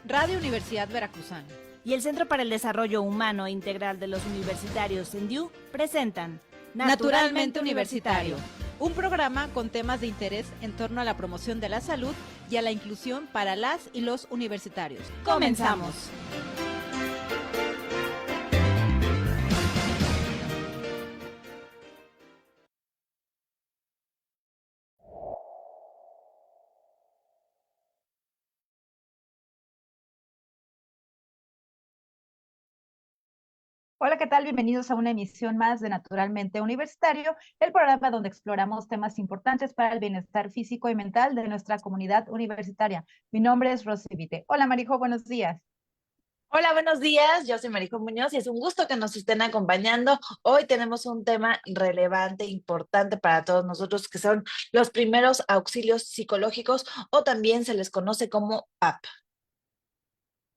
Radio Universidad Veracruzana y el Centro para el Desarrollo Humano e Integral de los Universitarios CENDIU presentan Naturalmente Universitario, un programa con temas de interés en torno a la promoción de la salud y a la inclusión para las y los universitarios. ¡Comenzamos! Hola, ¿qué tal? Bienvenidos a una emisión más de Naturalmente Universitario, el programa donde exploramos temas importantes para el bienestar físico y mental de nuestra comunidad universitaria. Mi nombre es Rosy Vite. Hola, Marijo, buenos días. Hola, buenos días. Yo soy Marijo Muñoz y es un gusto que nos estén acompañando. Hoy tenemos un tema relevante, importante para todos nosotros, que son los primeros auxilios psicológicos o también se les conoce como PAP.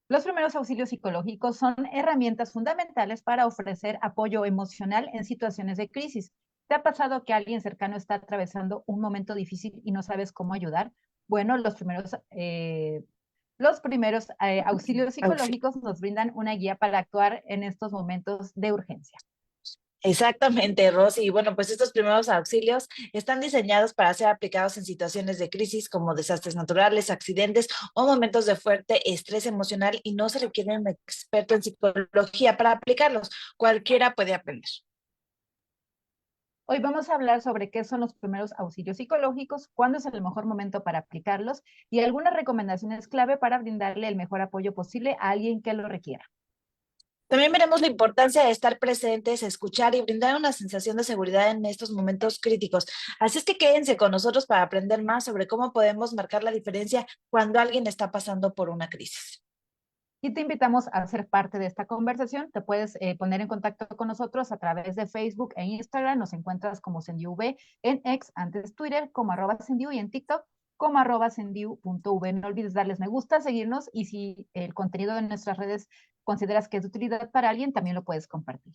Los primeros auxilios psicológicos son herramientas fundamentales para ofrecer apoyo emocional en situaciones de crisis. ¿Te ha pasado que alguien cercano está atravesando un momento difícil y no sabes cómo ayudar? Bueno, los primeros auxilios psicológicos nos brindan una guía para actuar en estos momentos de urgencia. Exactamente, Rosy. Y bueno, pues estos primeros auxilios están diseñados para ser aplicados en situaciones de crisis como desastres naturales, accidentes o momentos de fuerte estrés emocional y no se requiere un experto en psicología para aplicarlos. Cualquiera puede aprender. Hoy vamos a hablar sobre qué son los primeros auxilios psicológicos, cuándo es el mejor momento para aplicarlos y algunas recomendaciones clave para brindarle el mejor apoyo posible a alguien que lo requiera. También veremos la importancia de estar presentes, escuchar y brindar una sensación de seguridad en estos momentos críticos. Así es que quédense con nosotros para aprender más sobre cómo podemos marcar la diferencia cuando alguien está pasando por una crisis. Y te invitamos a ser parte de esta conversación. Te puedes poner en contacto con nosotros a través de Facebook e Instagram. Nos encuentras como SendiuV, en X, antes Twitter, como @Sendiu y en TikTok como @sendiu.v. No olvides darles me gusta, seguirnos y si el contenido de nuestras redes consideras que es de utilidad para alguien, también lo puedes compartir.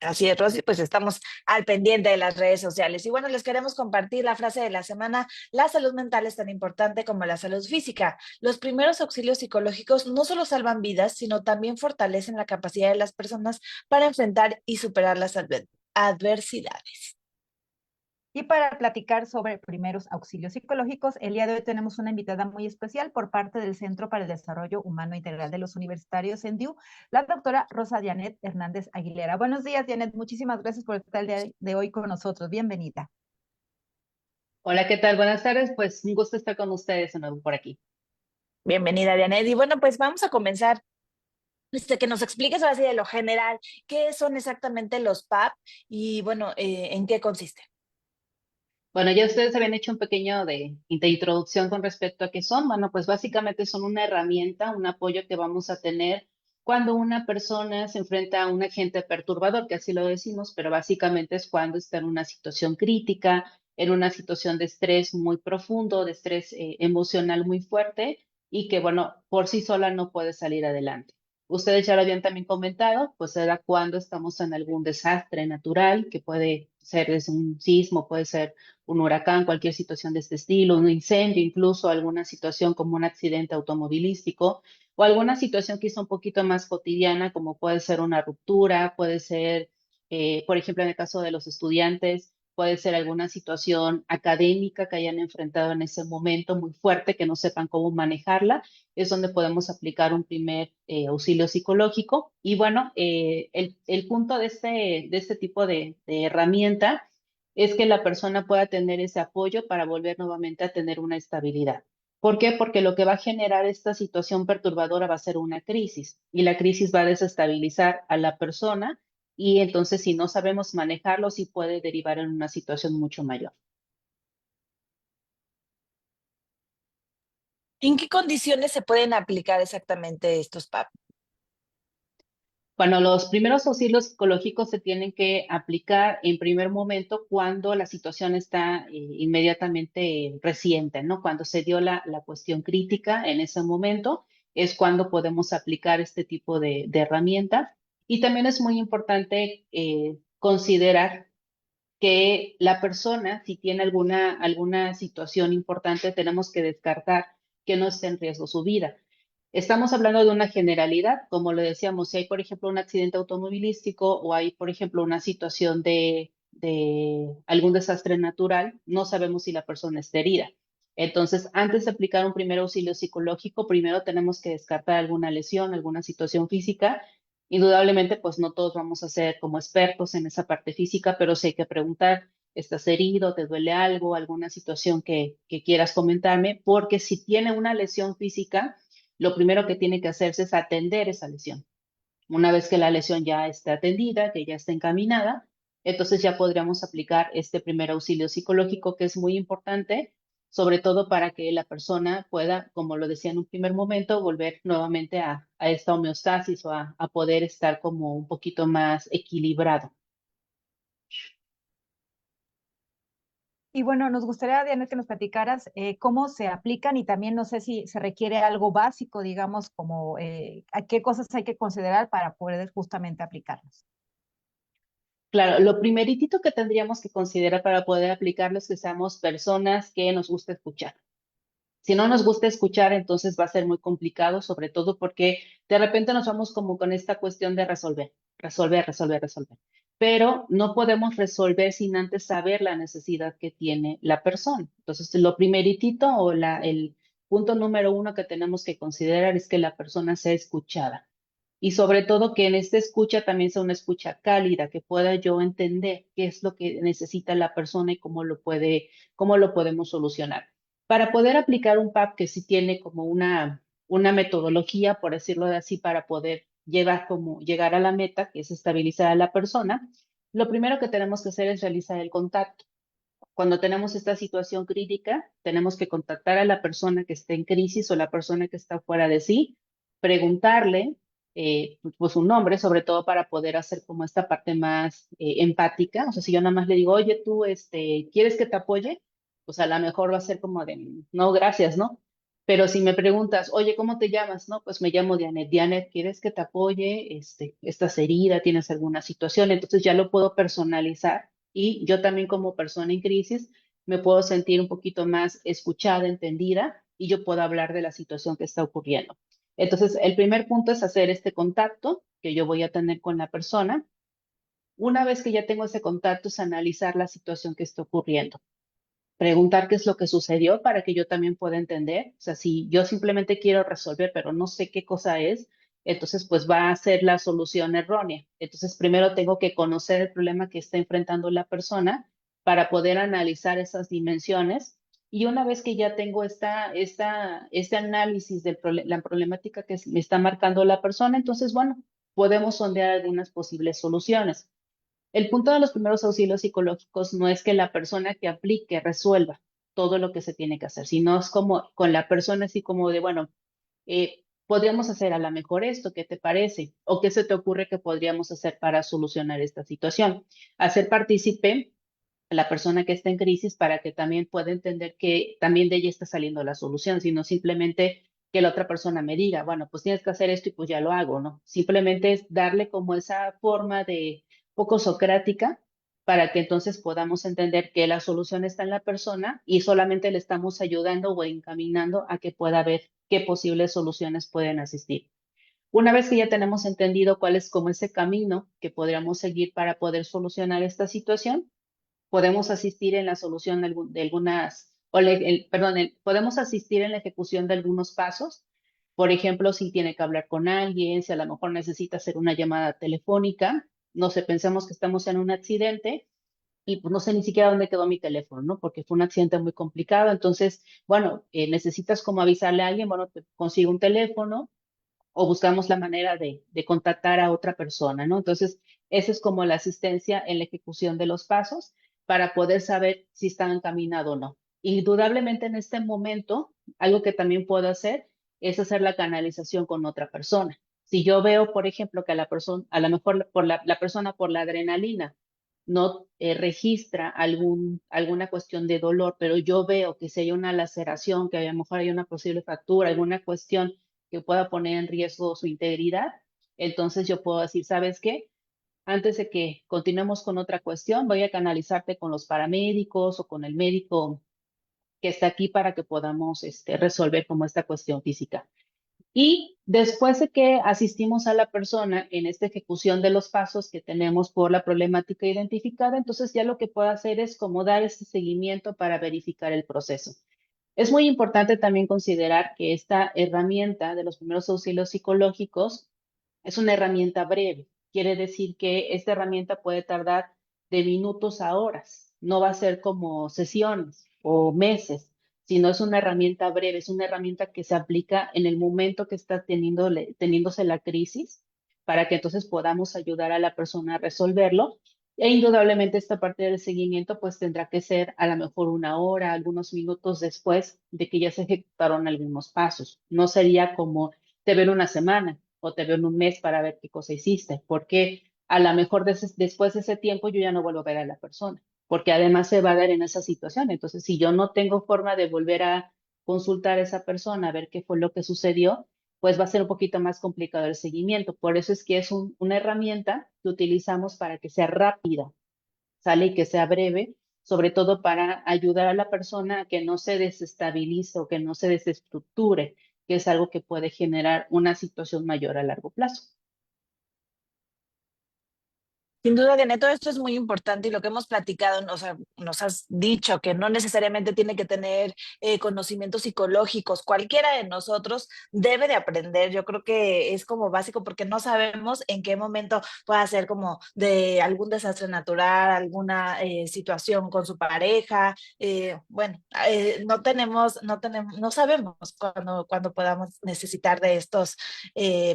Así es, Rosy, pues estamos al pendiente de las redes sociales. Y bueno, les queremos compartir la frase de la semana: la salud mental es tan importante como la salud física. Los primeros auxilios psicológicos no solo salvan vidas, sino también fortalecen la capacidad de las personas para enfrentar y superar las adversidades. Y para platicar sobre primeros auxilios psicológicos, el día de hoy tenemos una invitada muy especial por parte del Centro para el Desarrollo Humano Integral de los Universitarios CENDIU, la doctora Rosa Dianet Hernández Aguilera. Buenos días, Dianet. Muchísimas gracias por estar el día de hoy con nosotros. Bienvenida. Hola, ¿qué tal? Buenas tardes. Pues un gusto estar con ustedes de nuevo por aquí. Bienvenida, Dianet. Y bueno, pues vamos a comenzar. Que nos expliques ahora sí de lo general, qué son exactamente los PAP y bueno, en qué consiste. Bueno, ya ustedes habían hecho un pequeño de introducción con respecto a qué son. Bueno, pues básicamente son una herramienta, un apoyo que vamos a tener cuando una persona se enfrenta a un agente perturbador, que así lo decimos, pero básicamente es cuando está en una situación crítica, en una situación de estrés muy profundo, de estrés emocional muy fuerte y que, bueno, por sí sola no puede salir adelante. Ustedes ya lo habían también comentado, pues era cuando estamos en algún desastre natural, que puede ser desde un sismo, puede ser un huracán, cualquier situación de este estilo, un incendio, incluso alguna situación como un accidente automovilístico o alguna situación quizá un poquito más cotidiana, como puede ser una ruptura, puede ser, por ejemplo, en el caso de los estudiantes, puede ser alguna situación académica que hayan enfrentado en ese momento muy fuerte, que no sepan cómo manejarla, es donde podemos aplicar un primer auxilio psicológico. Y bueno, el punto de este tipo de herramienta es que la persona pueda tener ese apoyo para volver nuevamente a tener una estabilidad. ¿Por qué? Porque lo que va a generar esta situación perturbadora va a ser una crisis y la crisis va a desestabilizar a la persona y entonces si no sabemos manejarlo, sí puede derivar en una situación mucho mayor. ¿En qué condiciones se pueden aplicar exactamente estos PAP? Bueno, los primeros auxilios psicológicos se tienen que aplicar en primer momento cuando la situación está inmediatamente reciente, ¿no? Cuando se dio la cuestión crítica en ese momento es cuando podemos aplicar este tipo de herramientas. Y también es muy importante considerar que la persona, si tiene alguna situación importante, tenemos que descartar que no esté en riesgo su vida. Estamos hablando de una generalidad, como le decíamos, si hay, por ejemplo, un accidente automovilístico o hay, por ejemplo, una situación de algún desastre natural, no sabemos si la persona está herida. Entonces, antes de aplicar un primer auxilio psicológico, primero tenemos que descartar alguna lesión, alguna situación física. Indudablemente, pues no todos vamos a ser como expertos en esa parte física, pero sí hay que preguntar, ¿estás herido? ¿Te duele algo? ¿Alguna situación que quieras comentarme? Porque si tiene una lesión física, lo primero que tiene que hacerse es atender esa lesión. Una vez que la lesión ya esté atendida, que ya esté encaminada, entonces ya podríamos aplicar este primer auxilio psicológico que es muy importante, sobre todo para que la persona pueda, como lo decía en un primer momento, volver nuevamente a esta homeostasis o a poder estar como un poquito más equilibrado. Y bueno, nos gustaría, Diana, que nos platicaras cómo se aplican y también no sé si se requiere algo básico, digamos, como a qué cosas hay que considerar para poder justamente aplicarlos. Claro, lo primeritito que tendríamos que considerar para poder aplicarlo es que seamos personas que nos gusta escuchar. Si no nos gusta escuchar, entonces va a ser muy complicado, sobre todo porque de repente nos vamos como con esta cuestión de resolver, resolver, resolver, resolver. Pero no podemos resolver sin antes saber la necesidad que tiene la persona. Entonces, lo primeritito o el punto número uno que tenemos que considerar es que la persona sea escuchada. Y sobre todo que en esta escucha también sea una escucha cálida, que pueda yo entender qué es lo que necesita la persona y cómo lo podemos solucionar. Para poder aplicar un PAP que sí tiene como una metodología, por decirlo de así, para poder llegar a la meta, que es estabilizar a la persona, lo primero que tenemos que hacer es realizar el contacto. Cuando tenemos esta situación crítica, tenemos que contactar a la persona que está en crisis o la persona que está fuera de sí, preguntarle pues un nombre, sobre todo para poder hacer como esta parte más empática. O sea, si yo nada más le digo, oye, tú, ¿quieres que te apoye? Pues a lo mejor va a ser como de, no, gracias, ¿no? Pero si me preguntas, oye, ¿cómo te llamas? No, pues me llamo Dianet. Dianet, ¿quieres que te apoye? ¿Estás herida? ¿Tienes alguna situación? Entonces ya lo puedo personalizar y yo también como persona en crisis me puedo sentir un poquito más escuchada, entendida y yo puedo hablar de la situación que está ocurriendo. Entonces, el primer punto es hacer este contacto que yo voy a tener con la persona. Una vez que ya tengo ese contacto, es analizar la situación que está ocurriendo. Preguntar qué es lo que sucedió para que yo también pueda entender. O sea, si yo simplemente quiero resolver, pero no sé qué cosa es, entonces pues va a ser la solución errónea. Entonces, primero tengo que conocer el problema que está enfrentando la persona para poder analizar esas dimensiones. Y una vez que ya tengo este análisis de la problemática que me está marcando la persona, entonces, bueno, podemos sondear algunas posibles soluciones. El punto de los primeros auxilios psicológicos no es que la persona que aplique resuelva todo lo que se tiene que hacer, sino es como con la persona así como de, bueno, podríamos hacer a lo mejor esto, ¿qué te parece? ¿O qué se te ocurre que podríamos hacer para solucionar esta situación? Hacer partícipe a la persona que está en crisis para que también pueda entender que también de ella está saliendo la solución, sino simplemente que la otra persona me diga, bueno, pues tienes que hacer esto y pues ya lo hago, ¿no? Simplemente es darle como esa forma de poco socrática para que entonces podamos entender que la solución está en la persona y solamente le estamos ayudando o encaminando a que pueda ver qué posibles soluciones pueden asistir. Una vez que ya tenemos entendido cuál es como ese camino que podríamos seguir para poder solucionar esta situación, podemos asistir en la solución de algunas, perdón, podemos asistir en la ejecución de algunos pasos. Por ejemplo, si tiene que hablar con alguien, si a lo mejor necesita hacer una llamada telefónica, no sé, pensemos que estamos en un accidente y pues no sé ni siquiera dónde quedó mi teléfono, ¿no? Porque fue un accidente muy complicado. Entonces, bueno, necesitas como avisarle a alguien, bueno, te consigo un teléfono o buscamos la manera de contactar a otra persona, ¿no? Entonces, esa es como la asistencia en la ejecución de los pasos para poder saber si están encaminados o no. Indudablemente en este momento, algo que también puedo hacer es hacer la canalización con otra persona. Si yo veo, por ejemplo, que a la persona, a lo mejor por la persona por la adrenalina no registra alguna cuestión de dolor, pero yo veo que si hay una laceración, que a lo mejor hay una posible fractura, alguna cuestión que pueda poner en riesgo su integridad, entonces yo puedo decir, ¿sabes qué? Antes de que continuemos con otra cuestión, voy a canalizarte con los paramédicos o con el médico que está aquí para que podamos resolver como esta cuestión física. Y después de que asistimos a la persona en esta ejecución de los pasos que tenemos por la problemática identificada, entonces ya lo que puedo hacer es como dar este seguimiento para verificar el proceso. Es muy importante también considerar que esta herramienta de los primeros auxilios psicológicos es una herramienta breve. Quiere decir que esta herramienta puede tardar de minutos a horas. No va a ser como sesiones o meses, sino es una herramienta breve, es una herramienta que se aplica en el momento que está teniéndose la crisis para que entonces podamos ayudar a la persona a resolverlo. E indudablemente esta parte del seguimiento pues tendrá que ser a lo mejor una hora, algunos minutos después de que ya se ejecutaron algunos pasos. No sería como te veo en una semana o te veo en un mes para ver qué cosa hiciste, porque a lo mejor después de ese tiempo yo ya no vuelvo a ver a la persona, porque además se va a dar en esa situación. Entonces, si yo no tengo forma de volver a consultar a esa persona, a ver qué fue lo que sucedió, pues va a ser un poquito más complicado el seguimiento. Por eso es que es una herramienta que utilizamos para que sea rápida, ¿sale? Y que sea breve, sobre todo para ayudar a la persona a que no se desestabilice o que no se desestructure, que es algo que puede generar una situación mayor a largo plazo. Sin duda, Diana, todo esto es muy importante y lo que hemos platicado, o sea, nos has dicho que no necesariamente tiene que tener conocimientos psicológicos. Cualquiera de nosotros debe de aprender. Yo creo que es como básico porque no sabemos en qué momento pueda ser como de algún desastre natural, alguna situación con su pareja. Bueno, no sabemos cuando podamos necesitar de estos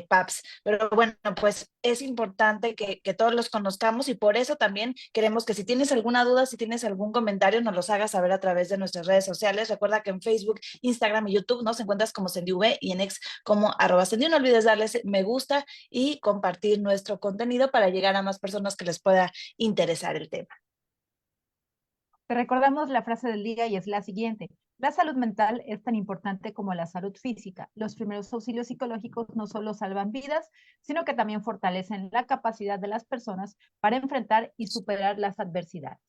PAPs. Pero bueno, pues es importante que todos los conozcamos y por eso también queremos que si tienes alguna duda, si tienes algún comentario, nos los hagas saber a través de nuestras redes sociales. Recuerda que en Facebook, Instagram y YouTube nos encuentras como SendiV y en X como @Sendiu. No olvides darles me gusta y compartir nuestro contenido para llegar a más personas que les pueda interesar el tema. Te recordamos la frase del día y es la siguiente. La salud mental es tan importante como la salud física. Los primeros auxilios psicológicos no solo salvan vidas, sino que también fortalecen la capacidad de las personas para enfrentar y superar las adversidades.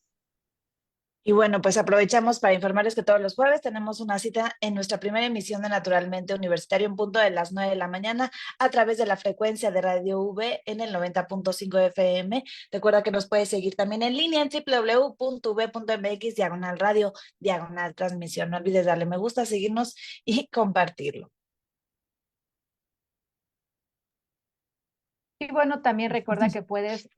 Y bueno, pues aprovechamos para informarles que todos los jueves tenemos una cita en nuestra primera emisión de Naturalmente Universitario en punto de las 9 de la mañana a través de la frecuencia de Radio V en el 90.5 FM. Recuerda que nos puedes seguir también en línea en www.v.mx/radio /transmisión. No olvides darle me gusta, seguirnos y compartirlo. Y bueno, también recuerda que puedes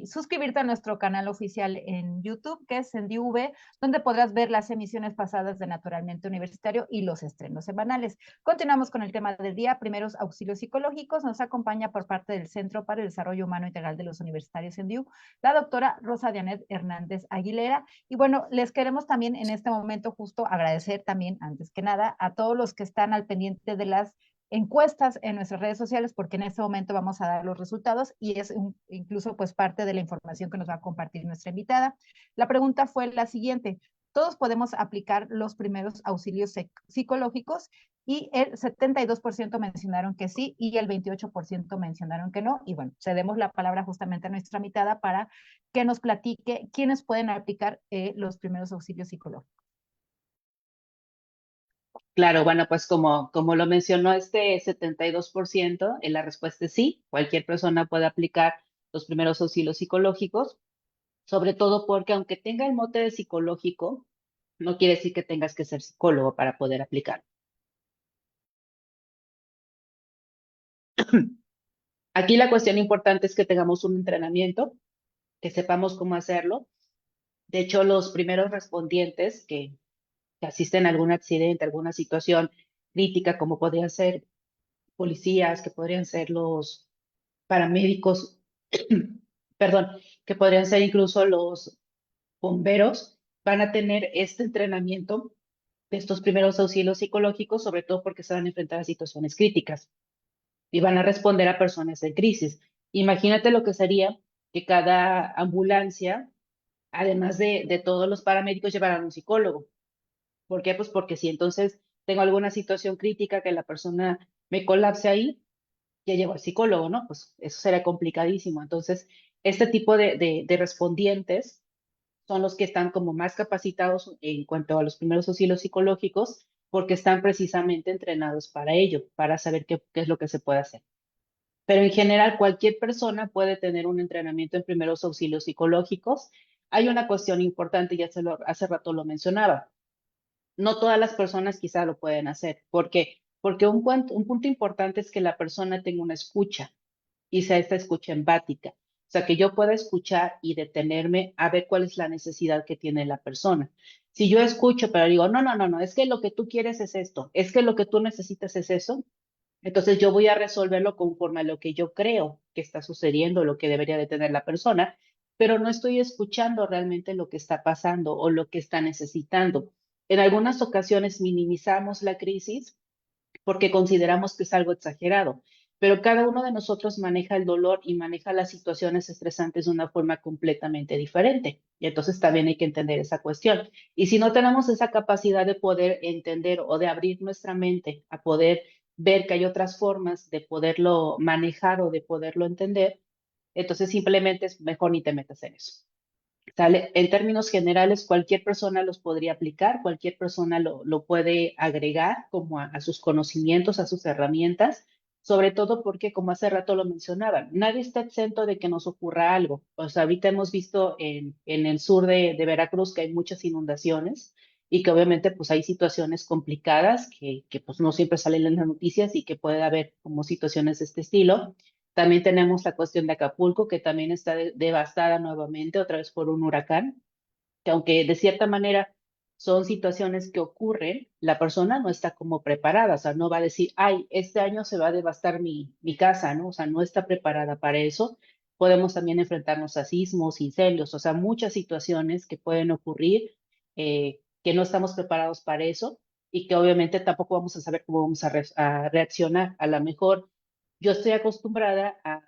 suscribirte a nuestro canal oficial en YouTube, que es SendiV, donde podrás ver las emisiones pasadas de Naturalmente Universitario y los estrenos semanales. Continuamos con el tema del día, primeros auxilios psicológicos. Nos acompaña por parte del Centro para el Desarrollo Humano Integral de los Universitarios SendiU, la doctora Rosa Dianet Hernández Aguilera. Y bueno, les queremos también en este momento justo agradecer también, antes que nada, a todos los que están al pendiente de las encuestas en nuestras redes sociales, porque en este momento vamos a dar los resultados y es incluso pues parte de la información que nos va a compartir nuestra invitada. La pregunta fue la siguiente: ¿todos podemos aplicar los primeros auxilios psicológicos? Y el 72% mencionaron que sí y el 28% mencionaron que no. Y bueno, cedemos la palabra justamente a nuestra invitada para que nos platique quiénes pueden aplicar los primeros auxilios psicológicos. Claro, bueno, pues como lo mencionó este 72%, la respuesta es sí, cualquier persona puede aplicar los primeros auxilios psicológicos, sobre todo porque aunque tenga el mote de psicológico, no quiere decir que tengas que ser psicólogo para poder aplicarlo. Aquí la cuestión importante es que tengamos un entrenamiento, que sepamos cómo hacerlo. De hecho, los primeros respondientes que asisten a algún accidente, alguna situación crítica, como podrían ser policías, que podrían ser los paramédicos, perdón, que podrían ser incluso los bomberos, van a tener este entrenamiento de estos primeros auxilios psicológicos, sobre todo porque se van a enfrentar a situaciones críticas y van a responder a personas en crisis. Imagínate lo que sería que cada ambulancia, además de todos los paramédicos, llevaran un psicólogo. ¿Por qué? Pues porque si entonces tengo alguna situación crítica que la persona me colapse ahí, ya llevo al psicólogo, ¿no? Pues eso será complicadísimo. Entonces, este tipo de respondientes son los que están como más capacitados en cuanto a los primeros auxilios psicológicos porque están precisamente entrenados para ello, para saber qué es lo que se puede hacer. Pero en general, cualquier persona puede tener un entrenamiento en primeros auxilios psicológicos. Hay una cuestión importante, hace rato lo mencionaba. No todas las personas quizá lo pueden hacer. ¿Por qué? Porque un punto importante es que la persona tenga una escucha y sea esta escucha empática. O sea, que yo pueda escuchar y detenerme a ver cuál es la necesidad que tiene la persona. Si yo escucho, pero digo, no, no, no, no, es que lo que tú quieres es esto, es que lo que tú necesitas es eso, entonces yo voy a resolverlo conforme a lo que yo creo que está sucediendo, lo que debería de tener la persona, pero no estoy escuchando realmente lo que está pasando o lo que está necesitando. En algunas ocasiones minimizamos la crisis porque consideramos que es algo exagerado, pero cada uno de nosotros maneja el dolor y maneja las situaciones estresantes de una forma completamente diferente. Y entonces también hay que entender esa cuestión. Y si no tenemos esa capacidad de poder entender o de abrir nuestra mente a poder ver que hay otras formas de poderlo manejar o de poderlo entender, entonces simplemente es mejor ni te metas en eso. ¿Sale? En términos generales, cualquier persona los podría aplicar, cualquier persona lo puede agregar como a sus conocimientos, a sus herramientas, sobre todo porque, como hace rato lo mencionaba, nadie está exento de que nos ocurra algo. O sea, ahorita hemos visto en el sur de Veracruz que hay muchas inundaciones y que obviamente pues hay situaciones complicadas que pues no siempre salen en las noticias y que puede haber como situaciones de este estilo. También tenemos la cuestión de Acapulco, que también está devastada nuevamente, otra vez por un huracán, que aunque de cierta manera son situaciones que ocurren, la persona no está como preparada, o sea, no va a decir, ay, este año se va a devastar mi casa, ¿no? O sea, no está preparada para eso. Podemos también enfrentarnos a sismos, incendios, o sea, muchas situaciones que pueden ocurrir, que no estamos preparados para eso y que obviamente tampoco vamos a saber cómo vamos a reaccionar. A lo mejor yo estoy acostumbrada a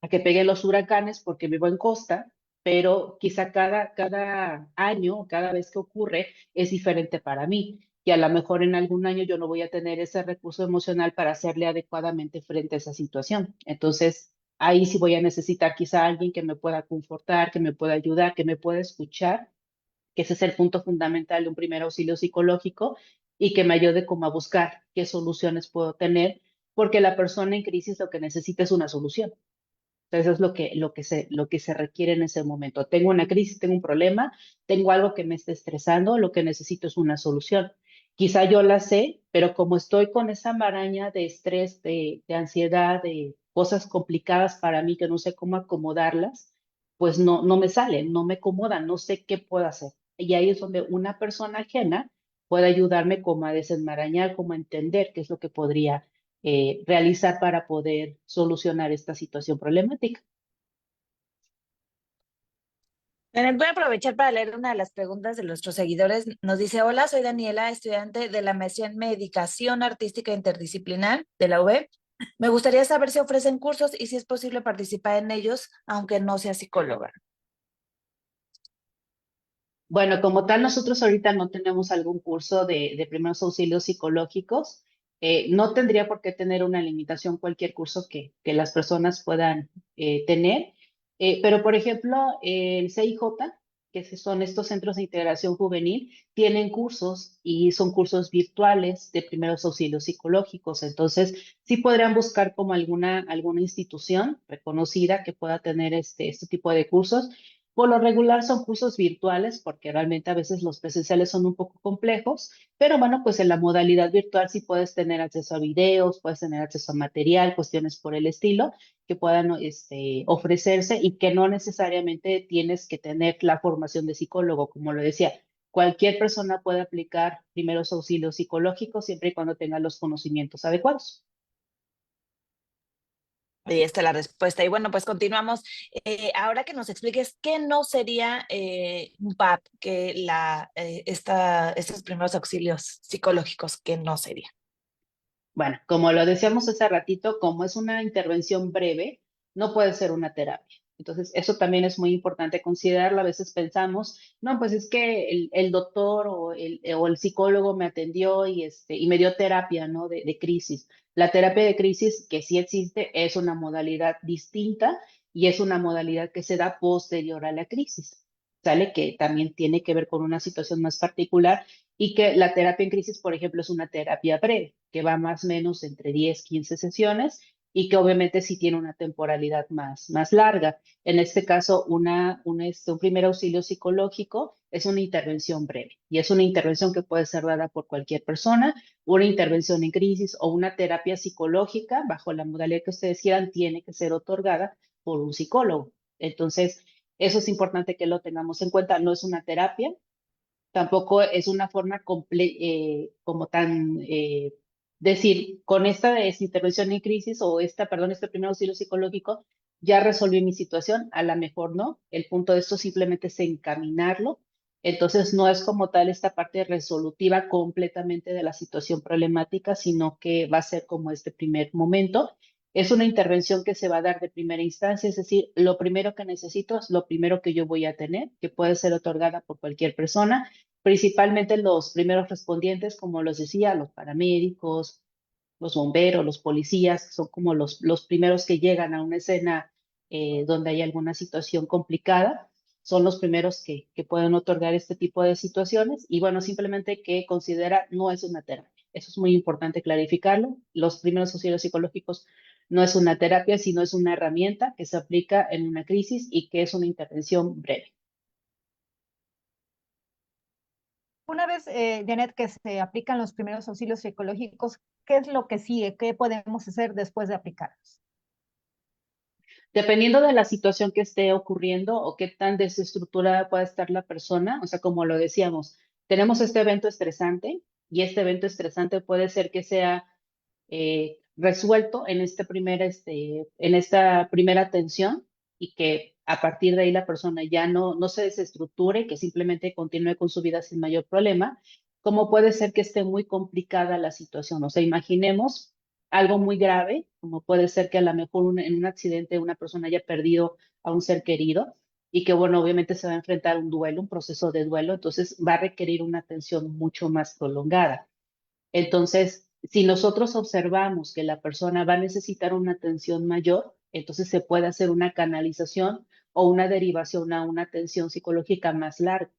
que peguen los huracanes porque vivo en costa, pero quizá cada año, cada vez que ocurre, es diferente para mí. Y a lo mejor en algún año yo no voy a tener ese recurso emocional para hacerle adecuadamente frente a esa situación. Entonces, ahí sí voy a necesitar quizá alguien que me pueda confortar, que me pueda ayudar, que me pueda escuchar, que ese es el punto fundamental de un primer auxilio psicológico y que me ayude como a buscar qué soluciones puedo tener, porque la persona en crisis lo que necesita es una solución. Entonces, eso es lo que se requiere en ese momento. Tengo una crisis, tengo un problema, tengo algo que me está estresando, lo que necesito es una solución. Quizá yo la sé, pero como estoy con esa maraña de estrés, de ansiedad, de cosas complicadas para mí que no sé cómo acomodarlas, pues no me salen, no me acomodan, no sé qué puedo hacer. Y ahí es donde una persona ajena puede ayudarme como a desenmarañar, como a entender qué es lo que podría realizar para poder solucionar esta situación problemática. Voy a aprovechar para leer una de las preguntas de nuestros seguidores. Nos dice, hola, soy Daniela, estudiante de la maestría en Medicación Artística Interdisciplinar de la UB. Me gustaría saber si ofrecen cursos y si es posible participar en ellos, aunque no sea psicóloga. Bueno, como tal, nosotros ahorita no tenemos algún curso de primeros auxilios psicológicos. No tendría por qué tener una limitación cualquier curso que las personas puedan tener. Pero, por ejemplo, el CIJ, son estos centros de integración juvenil, tienen cursos y son cursos virtuales de primeros auxilios psicológicos. Entonces, sí podrían buscar como alguna institución reconocida que pueda tener este tipo de cursos. Por lo regular son cursos virtuales porque realmente a veces los presenciales son un poco complejos, pero bueno, pues en la modalidad virtual sí puedes tener acceso a videos, puedes tener acceso a material, cuestiones por el estilo que puedan ofrecerse y que no necesariamente tienes que tener la formación de psicólogo, como lo decía. Cualquier persona puede aplicar primeros auxilios psicológicos siempre y cuando tenga los conocimientos adecuados. Ahí está la respuesta. Y bueno, pues continuamos. Ahora que nos expliques qué no sería un PAP, que estos primeros auxilios psicológicos, ¿qué no sería? Bueno, como lo decíamos hace ratito, como es una intervención breve, no puede ser una terapia. Entonces, eso también es muy importante considerarlo. A veces pensamos, no, pues es que el doctor o el psicólogo me atendió y me dio terapia, ¿no? De crisis. La terapia de crisis, que sí existe, es una modalidad distinta y es una modalidad que se da posterior a la crisis. ¿sale? Que también tiene que ver con una situación más particular y que la terapia en crisis, por ejemplo, es una terapia breve, que va más o menos entre 10, 15 sesiones y que obviamente sí tiene una temporalidad más larga. En este caso, un primer auxilio psicológico es una intervención breve y es una intervención que puede ser dada por cualquier persona, una intervención en crisis o una terapia psicológica, bajo la modalidad que ustedes quieran, tiene que ser otorgada por un psicólogo. Entonces, eso es importante que lo tengamos en cuenta. No es una terapia, tampoco es una forma como tan decir, con esta intervención en crisis o este primer auxilio psicológico, ya resolví mi situación, a lo mejor no. El punto de esto simplemente es encaminarlo. Entonces, no es como tal esta parte resolutiva completamente de la situación problemática, sino que va a ser como este primer momento. Es una intervención que se va a dar de primera instancia, es decir, lo primero que necesito es lo primero que yo voy a tener, que puede ser otorgada por cualquier persona, principalmente los primeros respondientes, como los decía, los paramédicos, los bomberos, los policías, son como los primeros que llegan a una escena donde hay alguna situación complicada, son los primeros que pueden otorgar este tipo de situaciones y bueno, simplemente que considera no es una terapia. Eso es muy importante clarificarlo. Los primeros auxilios psicológicos no es una terapia, sino es una herramienta que se aplica en una crisis y que es una intervención breve. Una vez, Janet, que se aplican los primeros auxilios psicológicos, ¿qué es lo que sigue? ¿Qué podemos hacer después de aplicarlos? Dependiendo de la situación que esté ocurriendo o qué tan desestructurada pueda estar la persona, o sea, como lo decíamos, tenemos este evento estresante y este evento estresante puede ser que sea resuelto en esta primera atención y que a partir de ahí la persona ya no se desestructure, que simplemente continúe con su vida sin mayor problema, como puede ser que esté muy complicada la situación. O sea, imaginemos algo muy grave, como puede ser que a lo mejor en un accidente una persona haya perdido a un ser querido y que, bueno, obviamente se va a enfrentar a un duelo, un proceso de duelo, entonces va a requerir una atención mucho más prolongada. Entonces, si nosotros observamos que la persona va a necesitar una atención mayor, entonces se puede hacer una canalización o una derivación a una atención psicológica más larga,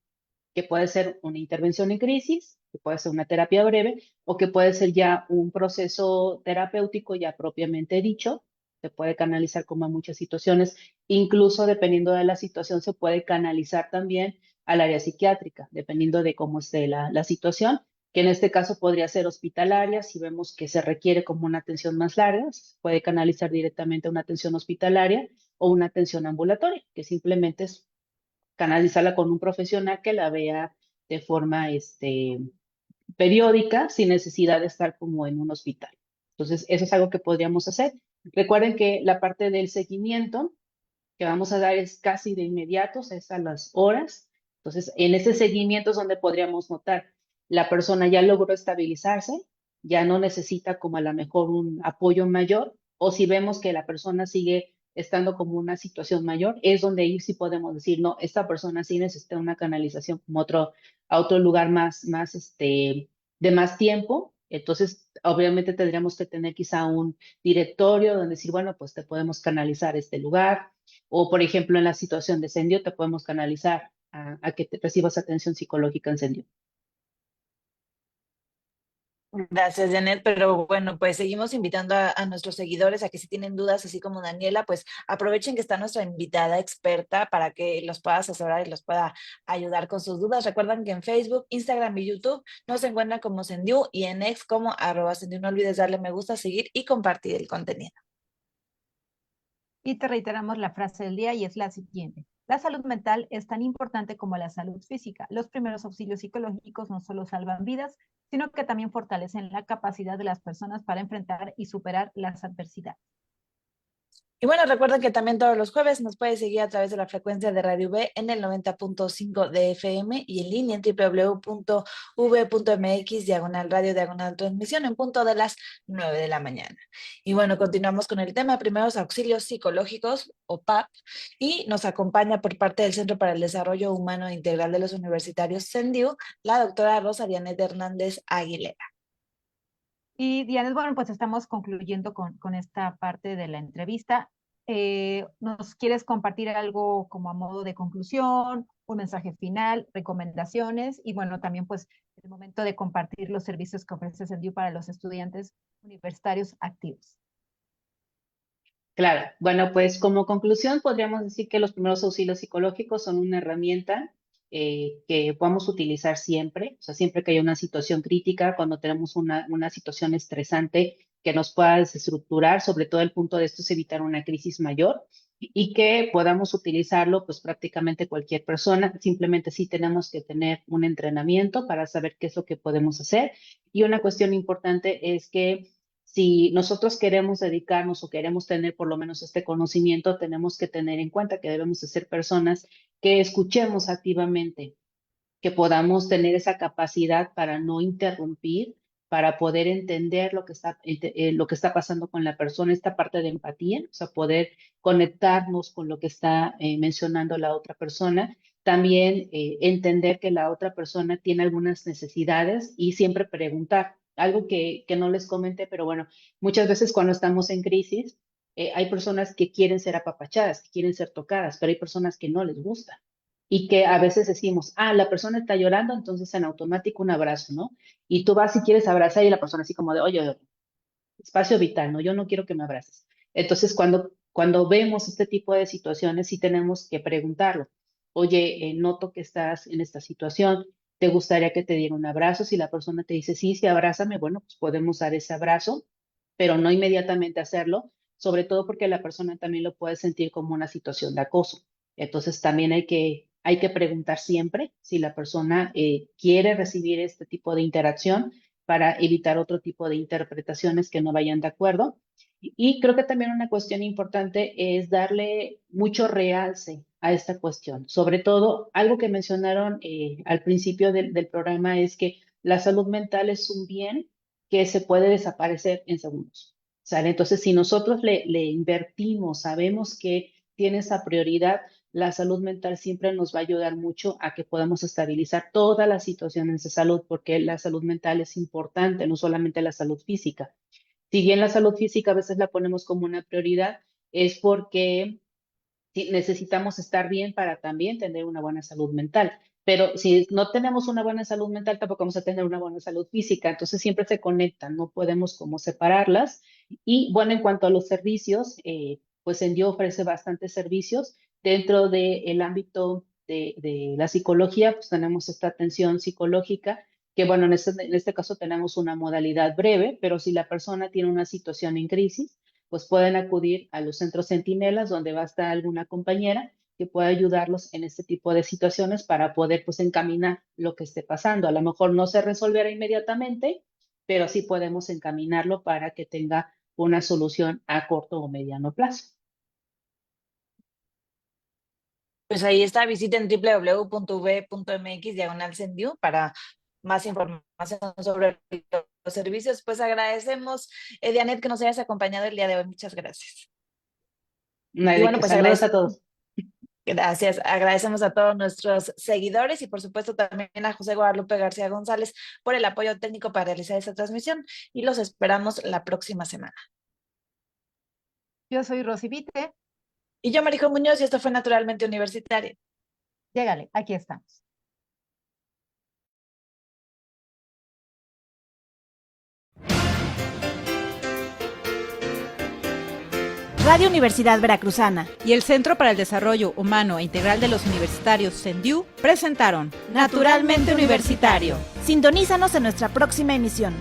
que puede ser una intervención en crisis, que puede ser una terapia breve o que puede ser ya un proceso terapéutico ya propiamente dicho. Se puede canalizar como a muchas situaciones, incluso dependiendo de la situación, se puede canalizar también al área psiquiátrica, dependiendo de cómo esté la situación, que en este caso podría ser hospitalaria, si vemos que se requiere como una atención más larga, se puede canalizar directamente a una atención hospitalaria o una atención ambulatoria, que simplemente es canalizarla con un profesional que la vea de forma periódica, sin necesidad de estar como en un hospital. Entonces, eso es algo que podríamos hacer. Recuerden que la parte del seguimiento que vamos a dar es casi de inmediato, es a las horas. Entonces, en ese seguimiento es donde podríamos notar, la persona ya logró estabilizarse, ya no necesita como a lo mejor un apoyo mayor, o si vemos que la persona sigue estando como una situación mayor, es donde ahí sí podemos decir, no, esta persona sí necesita una canalización como a otro lugar de más tiempo. Entonces, obviamente tendríamos que tener quizá un directorio donde decir, bueno, pues te podemos canalizar a este lugar, o, por ejemplo, en la situación de incendio, te podemos canalizar a que recibas atención psicológica en incendio. Gracias, Janet. Pero bueno, pues seguimos invitando a nuestros seguidores a que si tienen dudas, así como Daniela, pues aprovechen que está nuestra invitada experta para que los pueda asesorar y los pueda ayudar con sus dudas. Recuerden que en Facebook, Instagram y YouTube nos encuentran como Sendiu y en X como @Sendiu. No olvides darle me gusta, seguir y compartir el contenido. Y te reiteramos la frase del día y es la siguiente. La salud mental es tan importante como la salud física. Los primeros auxilios psicológicos no solo salvan vidas, sino que también fortalecen la capacidad de las personas para enfrentar y superar las adversidades. Y bueno, recuerden que también todos los jueves nos puede seguir a través de la frecuencia de Radio V en el 90.5 de FM y en línea en www.v.mx/radio/transmisión en punto de las 9 de la mañana. Y bueno, continuamos con el tema primeros auxilios psicológicos o PAP y nos acompaña por parte del Centro para el Desarrollo Humano Integral de los Universitarios CENDIU la doctora Rosa Dianet Hernández Aguilera. Y Diana, bueno, pues estamos concluyendo con esta parte de la entrevista. ¿nos quieres compartir algo como a modo de conclusión, un mensaje final, recomendaciones? Y bueno, también pues el momento de compartir los servicios que ofrece SENDIU para los estudiantes universitarios activos. Claro, bueno, pues como conclusión podríamos decir que los primeros auxilios psicológicos son una herramienta que podemos utilizar siempre, o sea, siempre que haya una situación crítica, cuando tenemos una situación estresante que nos pueda desestructurar, sobre todo el punto de esto es evitar una crisis mayor y que podamos utilizarlo pues prácticamente cualquier persona, simplemente sí tenemos que tener un entrenamiento para saber qué es lo que podemos hacer. Y una cuestión importante es que si nosotros queremos dedicarnos o queremos tener por lo menos este conocimiento, tenemos que tener en cuenta que debemos de ser personas que escuchemos activamente, que podamos tener esa capacidad para no interrumpir, para poder entender lo que está pasando con la persona, esta parte de empatía, o sea, poder conectarnos con lo que está mencionando la otra persona. También entender que la otra persona tiene algunas necesidades y siempre preguntar. Algo que no les comenté, pero bueno, muchas veces cuando estamos en crisis, hay personas que quieren ser apapachadas, que quieren ser tocadas, pero hay personas que no les gusta y que a veces decimos, la persona está llorando, entonces en automático un abrazo, ¿no? Y tú vas y quieres abrazar y la persona así como de, oye, espacio vital, ¿no? Yo no quiero que me abraces. Entonces, cuando vemos este tipo de situaciones, sí tenemos que preguntarlo. Oye, noto que estás en esta situación, ¿te gustaría que te diera un abrazo? Si la persona te dice, sí, sí, abrázame, bueno, pues podemos dar ese abrazo, pero no inmediatamente hacerlo, sobre todo porque la persona también lo puede sentir como una situación de acoso. Entonces, también hay que preguntar siempre si la persona quiere recibir este tipo de interacción para evitar otro tipo de interpretaciones que no vayan de acuerdo. Y creo que también una cuestión importante es darle mucho realce a esta cuestión. Sobre todo, algo que mencionaron al principio del programa es que la salud mental es un bien que se puede desaparecer en segundos. ¿Sale? Entonces, si nosotros le invertimos, sabemos que tiene esa prioridad, la salud mental siempre nos va a ayudar mucho a que podamos estabilizar todas las situaciones de salud, porque la salud mental es importante, no solamente la salud física. Si bien la salud física a veces la ponemos como una prioridad, es porque necesitamos estar bien para también tener una buena salud mental. Pero si no tenemos una buena salud mental, tampoco vamos a tener una buena salud física. Entonces siempre se conectan, no podemos como separarlas. Y bueno, en cuanto a los servicios, pues SENDIU ofrece bastantes servicios. Dentro del ámbito de la psicología, pues tenemos esta atención psicológica, que bueno, en este caso tenemos una modalidad breve, pero si la persona tiene una situación en crisis, pues pueden acudir a los centros centinelas donde va a estar alguna compañera que pueda ayudarlos en este tipo de situaciones para poder pues encaminar lo que esté pasando. A lo mejor no se resolverá inmediatamente, pero sí podemos encaminarlo para que tenga una solución a corto o mediano plazo. Pues ahí está, visiten www.v.mx/SENDIU para más información sobre los servicios. Pues agradecemos, Dianet, que nos hayas acompañado el día de hoy. Muchas gracias. Y bueno, pues saludos a todos. Gracias, agradecemos a todos nuestros seguidores y por supuesto también a José Guadalupe García González por el apoyo técnico para realizar esta transmisión y los esperamos la próxima semana. Yo soy Rosy Vite. Y yo, Marijo Muñoz, y esto fue Naturalmente Universitario. Llégale, aquí estamos. Radio Universidad Veracruzana y el Centro para el Desarrollo Humano e Integral de los Universitarios SENDIU presentaron Naturalmente Universitario. Sintonízanos en nuestra próxima emisión.